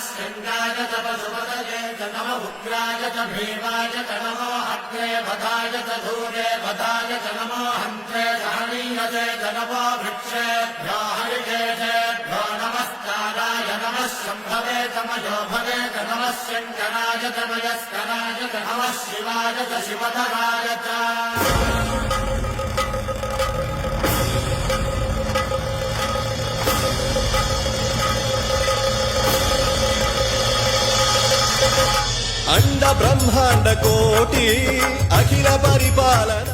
शृङ्गाय च पशुपतये च नम उग्राय च भीमाय च नमो अग्ने वधाय च धूरे वधाय च नमो हन्त्रे सहनीयते च नमो वृक्षेभ्यो हरिकेशेभ्यो नमस्काराय नमः शम्भवे च मयोभवे च नमः शङ्कराय च मयस्कराय च नमः शिवाय च शिवधराय च अंड ब्रह्मांड कोटि अखिल परिपालन।